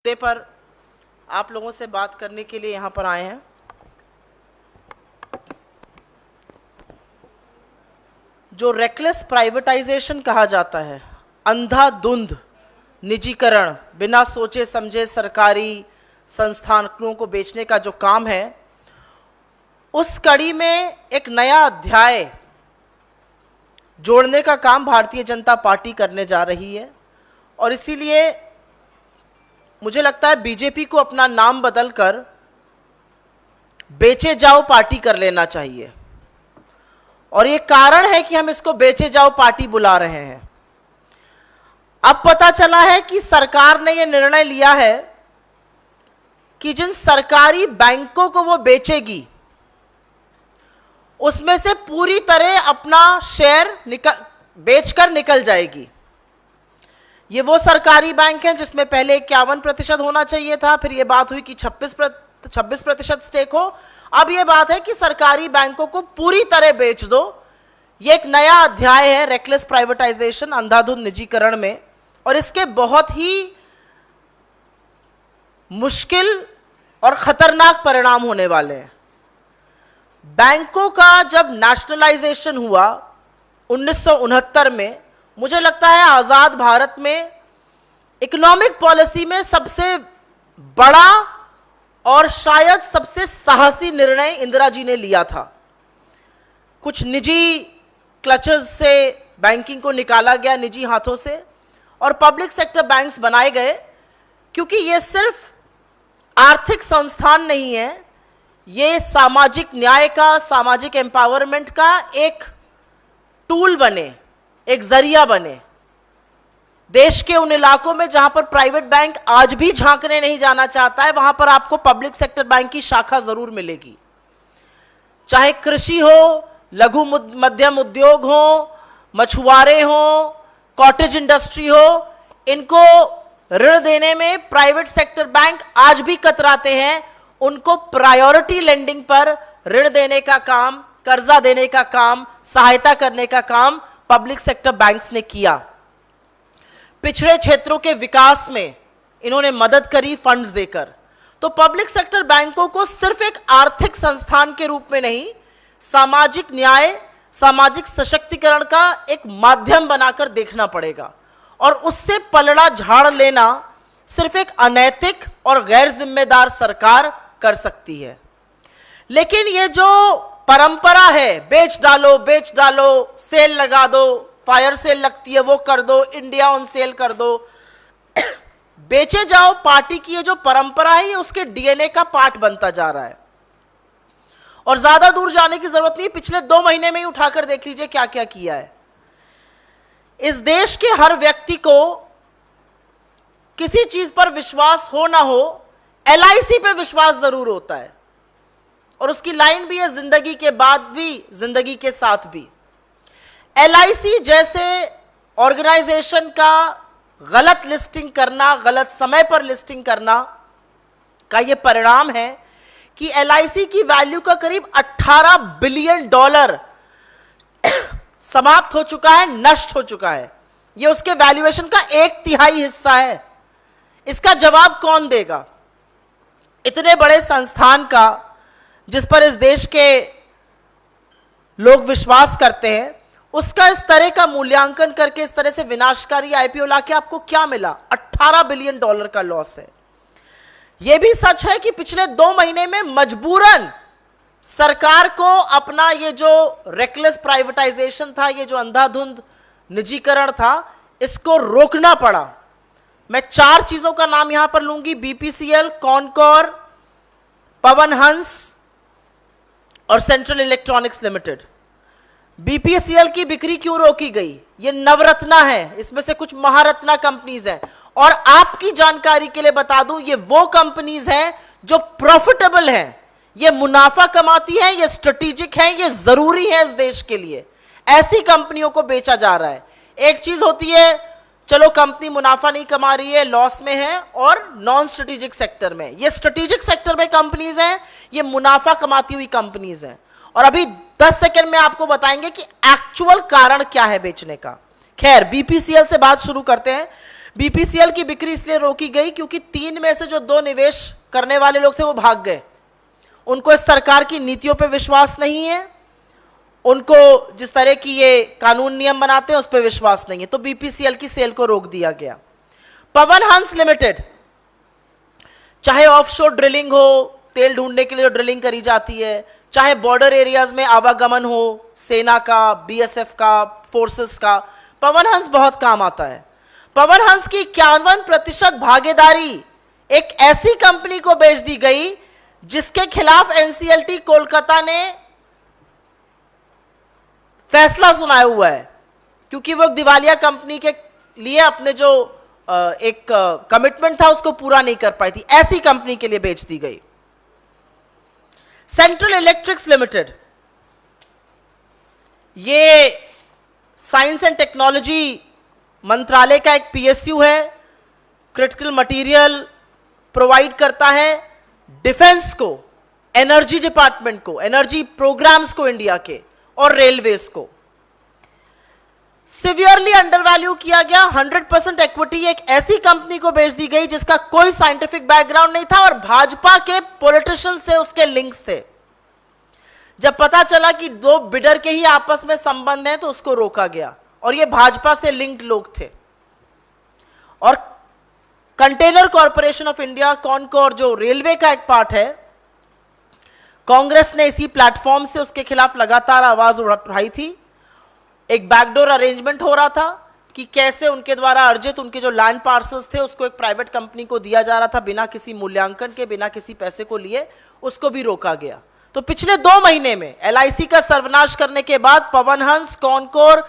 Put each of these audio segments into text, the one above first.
मुद्दे पर आप लोगों से बात करने के लिए यहाँ पर आए हैं। जो रेकलेस प्राइवेटाइजेशन कहा जाता है, अंधाधुंध निजीकरण, बिना सोचे समझे सरकारी संस्थानों को बेचने का जो काम है, उस कड़ी में एक नया अध्याय जोड़ने का काम भारतीय जनता पार्टी करने जा रही है। और इसीलिए मुझे लगता है बीजेपी को अपना नाम बदलकर बेचे जाओ पार्टी कर लेना चाहिए। और ये कारण है कि हम इसको बेचे जाओ पार्टी बुला रहे हैं। अब पता चला है कि सरकार ने यह निर्णय लिया है कि जिन सरकारी बैंकों को वो बेचेगी उसमें से पूरी तरह अपना शेयर बेचकर निकल जाएगी। ये वो सरकारी बैंक हैं जिसमें पहले 51% होना चाहिए था, फिर ये बात हुई कि 26% स्टेक हो। अब ये बात है कि सरकारी बैंकों को पूरी तरह बेच दो। ये एक नया अध्याय है रेकलेस प्राइवेटाइजेशन, अंधाधुंध निजीकरण में, और इसके बहुत ही मुश्किल और खतरनाक परिणाम होने वाले हैं। बैंकों का जब नेशनलाइजेशन हुआ 1969 में, मुझे लगता है आजाद भारत में इकोनॉमिक पॉलिसी में सबसे बड़ा और शायद सबसे साहसी निर्णय इंदिरा जी ने लिया था। कुछ निजी क्लचर्स से बैंकिंग को निकाला गया, निजी हाथों से, और पब्लिक सेक्टर बैंक्स बनाए गए, क्योंकि ये सिर्फ आर्थिक संस्थान नहीं है, ये सामाजिक न्याय का, सामाजिक एम्पावरमेंट का एक टूल बने, एक जरिया बने। देश के उन इलाकों में जहां पर प्राइवेट बैंक आज भी झांकने नहीं जाना चाहता है, वहां पर आपको पब्लिक सेक्टर बैंक की शाखा जरूर मिलेगी। चाहे कृषि हो, लघु मध्यम उद्योग हो, मछुआरे हो, कॉटेज इंडस्ट्री हो, इनको ऋण देने में प्राइवेट सेक्टर बैंक आज भी कतराते हैं। उनको प्रायोरिटी लेंडिंग पर ऋण देने का काम, कर्जा देने का काम, सहायता करने का काम पब्लिक सेक्टर बैंक्स ने किया। पिछड़े क्षेत्रों के विकास में इन्होंने मदद करी फंड्स देकर। तो पब्लिक सेक्टर बैंकों को सिर्फ एक आर्थिक संस्थान के रूप में नहीं, सामाजिक न्याय, सामाजिक सशक्तिकरण का एक माध्यम बनाकर देखना पड़ेगा। और उससे पलड़ा झाड़ लेना सिर्फ एक अनैतिक और गैर जिम्मेदार सरकार कर सकती है। लेकिन ये जो परंपरा है, बेच डालो, सेल लगा दो, फायर सेल लगती है वो कर दो, इंडिया ऑन सेल कर दो, बेचे जाओ पार्टी की ये जो परंपरा है, ये उसके डीएनए का पार्ट बनता जा रहा है। और ज्यादा दूर जाने की जरूरत नहीं, पिछले 2 महीने में ही उठाकर देख लीजिए क्या क्या किया है। इस देश के हर व्यक्ति को किसी चीज पर विश्वास हो ना हो, एलआईसी पे विश्वास जरूर होता है। और उसकी लाइन भी है, जिंदगी के बाद भी, जिंदगी के साथ भी। एलआईसी जैसे ऑर्गेनाइजेशन का गलत लिस्टिंग करना, गलत समय पर लिस्टिंग करना का यह परिणाम है कि एलआईसी की वैल्यू का करीब $18 बिलियन समाप्त हो चुका है, नष्ट हो चुका है। यह उसके वैल्यूएशन का 1/3 हिस्सा है। इसका जवाब कौन देगा? इतने बड़े संस्थान का, जिस पर इस देश के लोग विश्वास करते हैं, उसका इस तरह का मूल्यांकन करके इस तरह से विनाशकारी आईपीओ लाके आपको क्या मिला? $18 बिलियन का लॉस है। यह भी सच है कि पिछले 2 महीने में मजबूरन सरकार को अपना ये जो रेकलेस प्राइवेटाइजेशन था, ये जो अंधाधुंध निजीकरण था, इसको रोकना पड़ा। मैं 4 चीजों का नाम यहां पर लूंगी: बीपीसीएल, कॉनकोर, पवन हंस और सेंट्रल इलेक्ट्रॉनिक्स लिमिटेड। बीपीसीएल की बिक्री क्यों रोकी गई? ये नवरत्ना है, इसमें से कुछ महारत्ना कंपनीज हैं। और आपकी जानकारी के लिए बता दूं, ये वो कंपनीज हैं जो प्रॉफिटेबल हैं, ये मुनाफा कमाती हैं, ये स्ट्रेटेजिक हैं, ये जरूरी है इस देश के लिए। ऐसी कंपनियों को बेचा जा रहा है। एक चीज होती है, चलो कंपनी मुनाफा नहीं कमा रही है, लॉस में है, और नॉन स्ट्रेटेजिक सेक्टर में। ये स्ट्रेटेजिक सेक्टर में कंपनीज हैं, ये मुनाफा कमाती हुई कंपनीज हैं। और अभी 10 सेकंड में आपको बताएंगे कि एक्चुअल कारण क्या है बेचने का। खैर, बीपीसीएल से बात शुरू करते हैं। बीपीसीएल की बिक्री इसलिए रोकी गई क्योंकि 3 में से जो 2 निवेश करने वाले लोग थे वो भाग गए। उनको इस सरकार की नीतियों पे विश्वास नहीं है, उनको जिस तरह की ये कानून नियम बनाते हैं उस पर विश्वास नहीं है, तो बीपीसीएल की सेल को रोक दिया गया। पवन हंस लिमिटेड, चाहे ऑफशोर ड्रिलिंग हो, तेल ढूंढने के लिए जो ड्रिलिंग करी जाती है, चाहे बॉर्डर एरियाज में आवागमन हो सेना का, बीएसएफ का, फोर्सेस का, पवन हंस बहुत काम आता है। पवन हंस की 51% भागीदारी एक ऐसी कंपनी को बेच दी गई जिसके खिलाफ एनसीएलटी कोलकाता ने फैसला सुनाया हुआ है, क्योंकि वो दिवालिया कंपनी के लिए अपने जो एक कमिटमेंट था उसको पूरा नहीं कर पाई थी, ऐसी कंपनी के लिए बेच दी गई। सेंट्रल इलेक्ट्रिक्स लिमिटेड, ये साइंस एंड टेक्नोलॉजी मंत्रालय का एक पीएसयू है, क्रिटिकल मटेरियल प्रोवाइड करता है डिफेंस को, एनर्जी डिपार्टमेंट को, एनर्जी प्रोग्राम्स को इंडिया के, और रेलवेज को। सिवियरली अंडरवैल्यू किया गया, 100% इक्विटी एक ऐसी कंपनी को बेच दी गई जिसका कोई साइंटिफिक बैकग्राउंड नहीं था और भाजपा के पॉलिटिशियन से उसके लिंक्स थे। जब पता चला कि 2 बिडर के ही आपस में संबंध हैं तो उसको रोका गया, और ये भाजपा से लिंक्ड लोग थे। और container corporation of India, Concor, जो रेलवे का एक पार्ट है, कांग्रेस ने इसी प्लेटफॉर्म से उसके खिलाफ लगातार आवाज उठाई थी। एक बैकडोर अरेंजमेंट हो रहा था कि कैसे उनके द्वारा अर्जित उनके जो लैंड पार्सल्स थे उसको एक प्राइवेट कंपनी को दिया जा रहा था, बिना किसी मूल्यांकन के, बिना किसी पैसे को लिए, उसको भी रोका गया। तो पिछले 2 महीने में एलआईसी का सर्वनाश करने के बाद पवन हंस, कॉनकोर,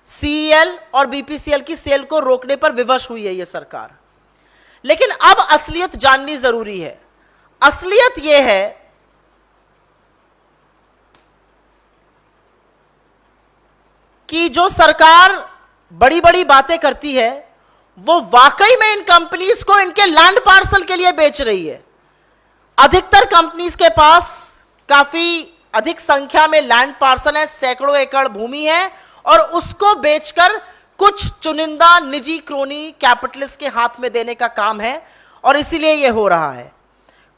सीईएल और बीपीसीएल की सेल को रोकने पर विवश हुई है ये सरकार। लेकिन अब असलियत जाननी जरूरी है। असलियत यह है कि जो सरकार बड़ी बड़ी बातें करती है वो वाकई में इन कंपनीज को इनके लैंड पार्सल के लिए बेच रही है। अधिकतर कंपनीज के पास काफी अधिक संख्या में लैंड पार्सल है, सैकड़ों एकड़ भूमि है, और उसको बेचकर कुछ चुनिंदा निजी क्रोनी कैपिटलिस्ट के हाथ में देने का काम है, और इसीलिए यह हो रहा है।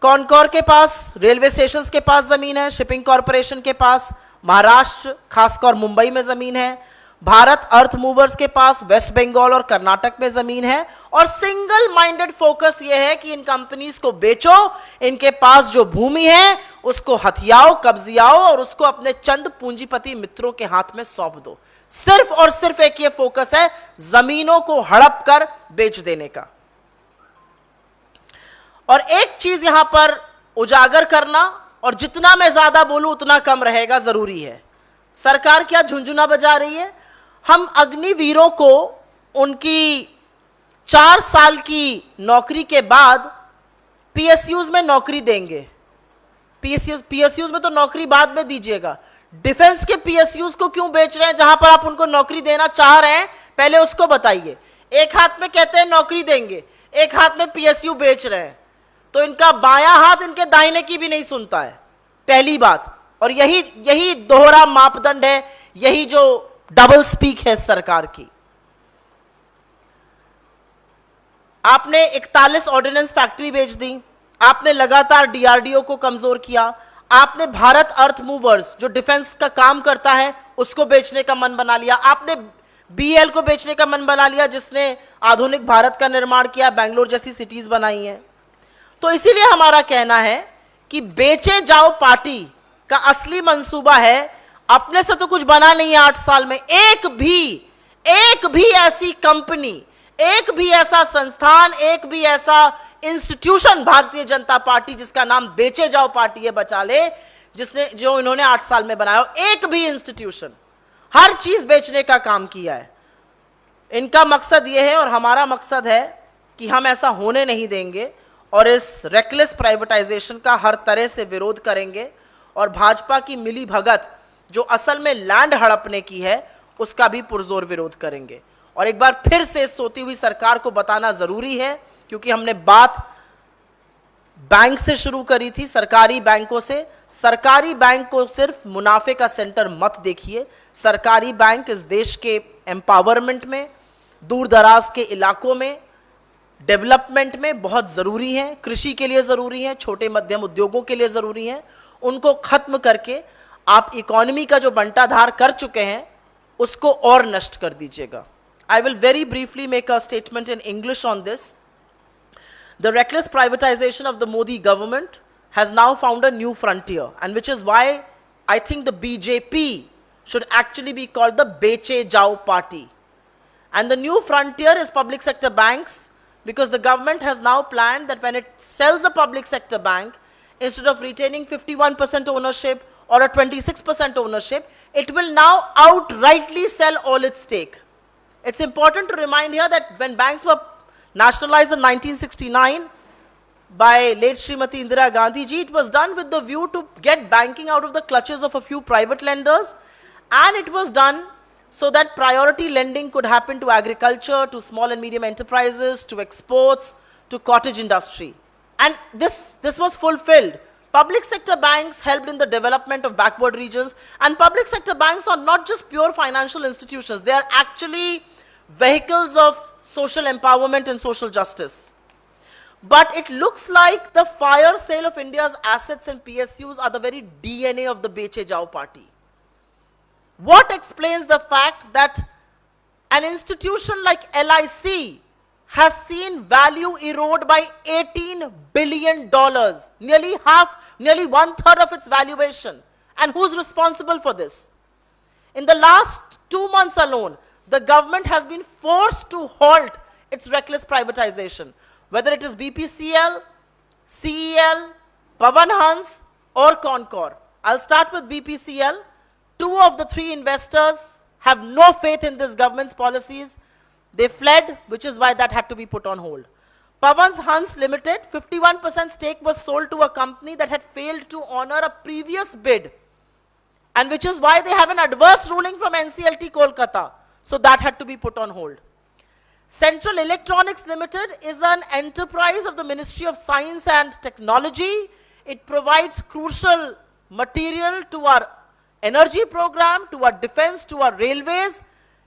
कॉनकोर के पास रेलवे स्टेशंस के पास जमीन है, शिपिंग कॉरपोरेशन के पास महाराष्ट्र खासकर मुंबई में जमीन है, भारत अर्थ मूवर्स के पास वेस्ट बंगाल और कर्नाटक में जमीन है, और सिंगल माइंडेड फोकस यह है कि इन कंपनीज को बेचो, इनके पास जो भूमि है उसको हथियाओ, कब्जियाओ और उसको अपने चंद पूंजीपति मित्रों के हाथ में सौंप दो। सिर्फ और सिर्फ एक ये फोकस है, जमीनों को हड़प कर बेच देने का। और एक चीज यहां पर उजागर करना, और जितना मैं ज्यादा बोलूं उतना कम रहेगा, जरूरी है। सरकार क्या झुंझुना बजा रही है? हम अग्निवीरों को उनकी 4 साल की नौकरी के बाद पीएसयूज में नौकरी देंगे। पीएसयूज में तो नौकरी बाद में दीजिएगा, डिफेंस के पीएसयूज को क्यों बेच रहे हैं? जहां पर आप उनको नौकरी देना चाह रहे हैं पहले उसको बताइए। एक हाथ में कहते हैं नौकरी देंगे, एक हाथ में पीएसयू बेच रहे हैं, तो इनका बायां हाथ इनके दाहिने की भी नहीं सुनता है, पहली बात। और यही दोहरा मापदंड है, यही जो डबल स्पीक है सरकार की। आपने 41 ऑर्डिनेंस फैक्ट्री बेच दी, आपने लगातार डीआरडीओ को कमजोर किया, आपने भारत अर्थ मूवर्स जो डिफेंस का काम करता है उसको बेचने का मन बना लिया, आपने बीएल को बेचने का मन बना लिया जिसने आधुनिक भारत का निर्माण किया, बेंगलोर जैसी सिटीज बनाई हैं। तो इसीलिए हमारा कहना है कि बेचे जाओ पार्टी का असली मंसूबा है, अपने से तो कुछ बना नहीं है 8 साल में, एक भी ऐसी कंपनी, एक भी ऐसा संस्थान, एक भी ऐसा इंस्टीट्यूशन भारतीय जनता पार्टी जिसका नाम बेचे जाओ पार्टी है बचा ले, जो इन्होंने 8 साल में बनाया, एक भी इंस्टीट्यूशन, हर चीज बेचने का काम किया है। इनका मकसद यह है और हमारा मकसद है कि हम ऐसा होने नहीं देंगे और इस रेकलेस प्राइवेटाइजेशन का हर तरह से विरोध करेंगे, और भाजपा की मिली भगत जो असल में लैंड हड़पने की है उसका भी पुरजोर विरोध करेंगे। और एक बार फिर से सोती हुई सरकार को बताना जरूरी है, क्योंकि हमने बात बैंक से शुरू करी थी, सरकारी बैंकों से। सरकारी बैंक को सिर्फ मुनाफे का सेंटर मत देखिए। सरकारी बैंक इस देश के एम्पावरमेंट में, दूर दराज के इलाकों में डेवलपमेंट में बहुत जरूरी हैं, कृषि के लिए जरूरी हैं, छोटे मध्यम उद्योगों के लिए जरूरी हैं, उनको खत्म करके आप इकोनॉमी का जो बंटाधार कर चुके हैं उसको और नष्ट कर दीजिएगा. I will very briefly make a statement in English on this. The reckless privatization of the Modi government has now found a new frontier, and which is why I think the BJP should actually be called the Beche Jao party. And the new frontier is public sector banks, because the government has now planned that when it sells a public sector bank, instead of retaining 51% ownership or a 26% ownership, it will now outrightly sell all its stake. It's important to remind here that when banks were nationalized in 1969 by late Srimati Indira Gandhi ji, it was done with the view to get banking out of the clutches of a few private lenders, and it was done so that priority lending could happen to agriculture, to small and medium enterprises, to exports, to cottage industry. And this was fulfilled. Public sector banks helped in the development of backward regions, and public sector banks are not just pure financial institutions, they are actually vehicles of social empowerment and social justice. But it looks like the fire sale of India's assets and PSUs are the very DNA of the Beche Jao party. What explains the fact that an institution like LIC has seen value erode by $18 billion, nearly one-third of its valuation? And who's responsible for this? In the last 2 months alone, the government has been forced to halt its reckless privatization, whether it is BPCL, CEL, Pavan Hans, or Concor. I'll start with BPCL. 2 of the 3 investors have no faith in this government's policies. They fled, which is why that had to be put on hold. Pavan Hans Limited, 51% stake was sold to a company that had failed to honor a previous bid, and which is why they have an adverse ruling from NCLT Kolkata. So that had to be put on hold. Central Electronics Limited is an enterprise of the Ministry of Science and Technology. It provides crucial material to our energy program, to our defense, to our railways.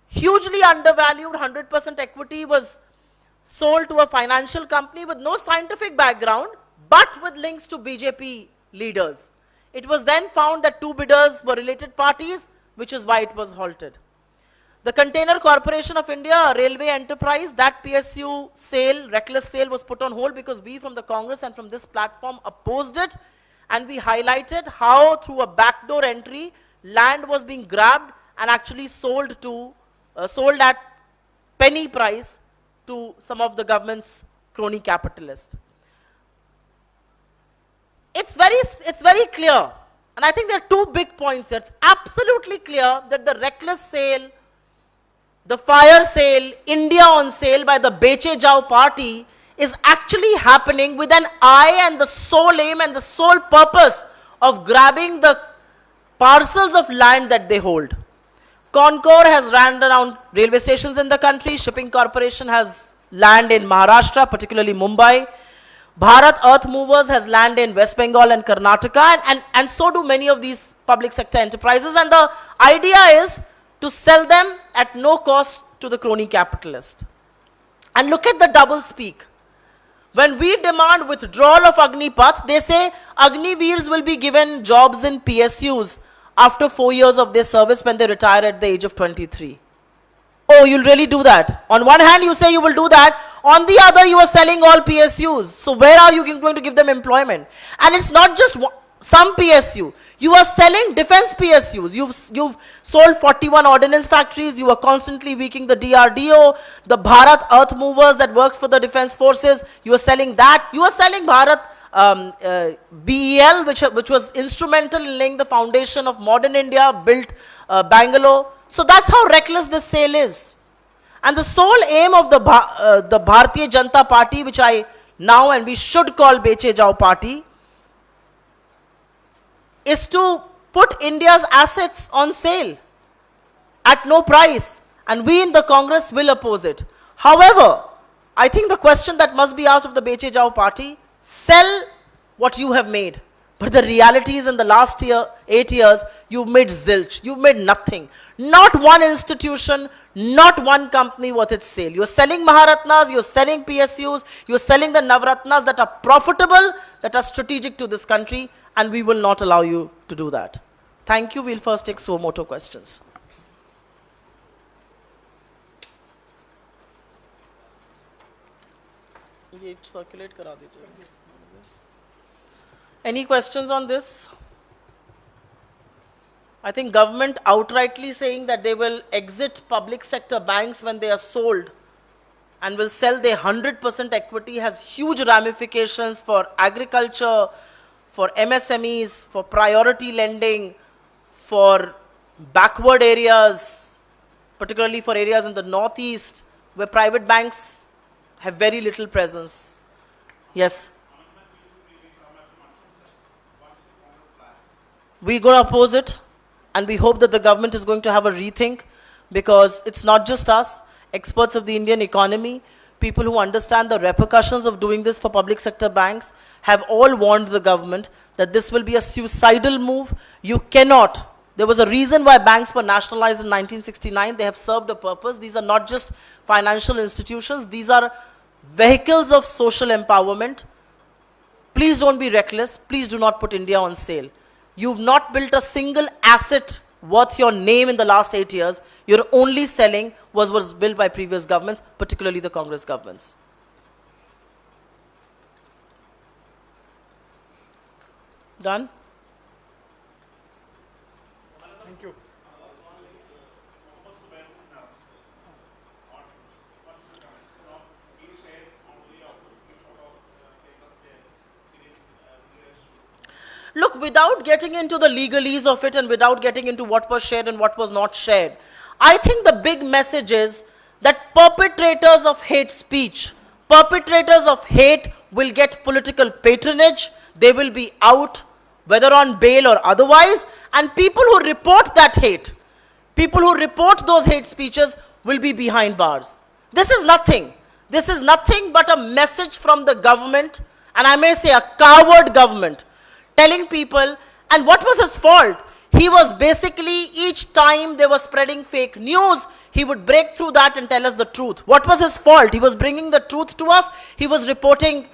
Hugely undervalued, 100% equity was sold to a financial company with no scientific background, but with links to BJP leaders. It was then found that 2 bidders were related parties, which is why it was halted. The Container Corporation of India, a railway enterprise, that PSU sale, reckless sale, was put on hold because we from the Congress and from this platform opposed it, and we highlighted how through a backdoor entry, land was being grabbed and actually sold at penny price to some of the government's crony capitalists. It's very clear, and I think there are 2 big points here. It's absolutely clear that the reckless sale, the fire sale, India on sale by the Beche Jao party is actually happening with an eye and the sole aim and the sole purpose of grabbing the parcels of land that they hold. Concor has land around railway stations in the country. Shipping Corporation has land in Maharashtra, particularly Mumbai. Bharat Earth Movers has land in West Bengal and Karnataka, and so do many of these public sector enterprises. And the idea is to sell them at no cost to the crony capitalist. And look at the double speak. When we demand withdrawal of Agnipath, they say Agniveers will be given jobs in PSUs after 4 years of their service when they retire at the age of 23. Oh, you'll really do that? On one hand, you say you will do that. On the other, you are selling all PSUs. So where are you going to give them employment? And it's not just some PSU. You are selling defense PSUs. You've sold 41 ordnance factories. You are constantly weakening the DRDO, the Bharat Earth Movers that works for the defense forces. You are selling that. You are selling Bharat BEL, which was instrumental in laying the foundation of modern India, built Bangalore. So that's how reckless this sale is. And the sole aim of the Bharatiya Janata Party, which I now and we should call Beche Jao party, is to put India's assets on sale at no price, and we in the Congress will oppose it. However, I think the question that must be asked of the Beche Jao party, sell what you have made. But the reality is in the last 8 years, you've made zilch, you've made nothing. Not one institution, Not one company worth its sale. You're selling Maharatnas, you're selling PSUs, you're selling the Navratnas that are profitable, that are strategic to this country, and we will not allow you to do that. Thank you. We'll first take suo moto questions. Any questions on this? I think government outrightly saying that they will exit public sector banks when they are sold and will sell their 100% equity has huge ramifications for agriculture, for MSMEs, for priority lending, for backward areas, particularly for areas in the northeast where private banks have very little presence. Yes. We're going to oppose it, and we hope that the government is going to have a rethink, because it's not just us, experts of the Indian economy, people who understand the repercussions of doing this for public sector banks have all warned the government that this will be a suicidal move. You cannot. There was a reason why banks were nationalized in 1969. They have served a purpose. These are not just financial institutions. These are vehicles of social empowerment. Please don't be reckless. Please do not put India on sale. You've not built a single asset worth your name in the last 8 years. You're only selling what was built by previous governments, particularly the Congress governments. Done? Thank you. Look, without getting into the legalese of it and without getting into what was shared and what was not shared, I think the big message is that perpetrators of hate speech, perpetrators of hate will get political patronage, they will be out, whether on bail or otherwise, and people who report that hate, people who report those hate speeches will be behind bars. This is nothing. This is nothing but a message from the government, and I may say a coward government, telling people, and what was his fault? He was basically, each time they were spreading fake news, he would break through that and tell us the truth. What was his fault? He was bringing the truth to us. He was reporting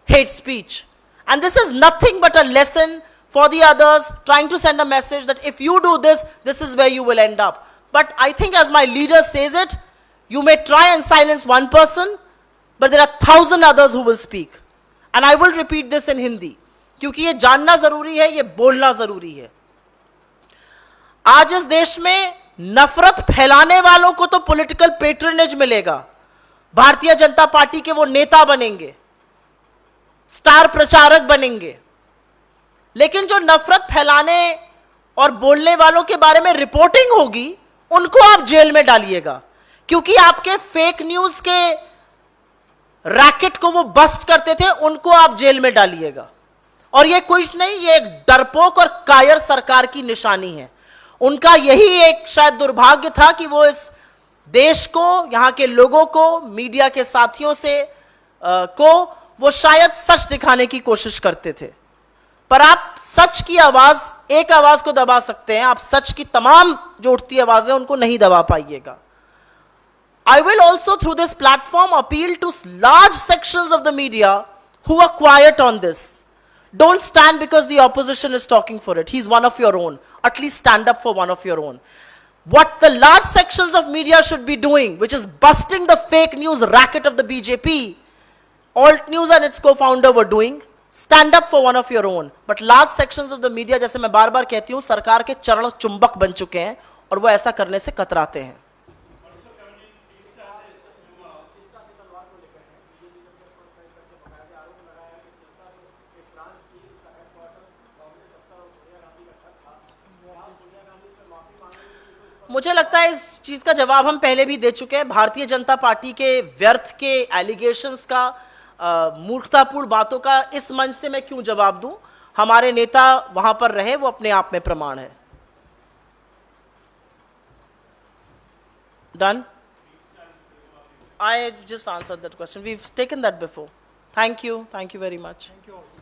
hate speech. And this is nothing but a lesson for the others, trying to send a message that if you do this, this is where you will end up. But I think as my leader says it, you may try and silence one person, but there are 1,000 others who will speak. And I will repeat this in Hindi. क्योंकि ये जानना जरूरी है, ये बोलना जरूरी है. आज इस देश में नफरत फैलाने वालों को तो पॉलिटिकल पेट्रोनेज मिलेगा, भारतीय जनता पार्टी के वो नेता बनेंगे, स्टार प्रचारक बनेंगे, लेकिन जो नफरत फैलाने और बोलने वालों के बारे में रिपोर्टिंग होगी, उनको आप जेल में डालिएगा, क्योंकि आपके फेक न्यूज के रैकेट को वो बस्ट करते थे, उनको आप जेल में डालिएगा. और ये कुछ नहीं, ये एक डरपोक और कायर सरकार की निशानी है. उनका यही एक शायद दुर्भाग्य था कि वो इस देश को, यहां के लोगों को, मीडिया के साथियों से को वो शायद सच दिखाने की कोशिश करते थे. पर आप सच की आवाज, एक आवाज को दबा सकते हैं, आप सच की तमाम जो उठती आवाजें उनको नहीं दबा पाइएगा. I will also through this platform appeal to large sections of the media who are quiet on this. Don't stand because the opposition is talking for it. He's one of your own. At least stand up for one of your own. What the large sections of media should be doing, which is busting the fake news racket of the BJP, Alt News and its co-founder were doing, stand up for one of your own. But large sections of the media, जैसे मैं बार बार कहती हूँ, सरकार के चरण चुंबक बन चुके हैं और वो ऐसा करने से कतराते हैं. मुझे लगता है इस चीज का जवाब हम पहले भी दे चुके हैं. भारतीय जनता पार्टी के व्यर्थ के एलिगेशंस का, मूर्खतापूर्ण बातों का इस मंच से मैं क्यों जवाब दूं? हमारे नेता वहां पर रहे, वो अपने आप में प्रमाण है. Done? I just answered that question. We've taken that before. Thank you very much. Thank you all.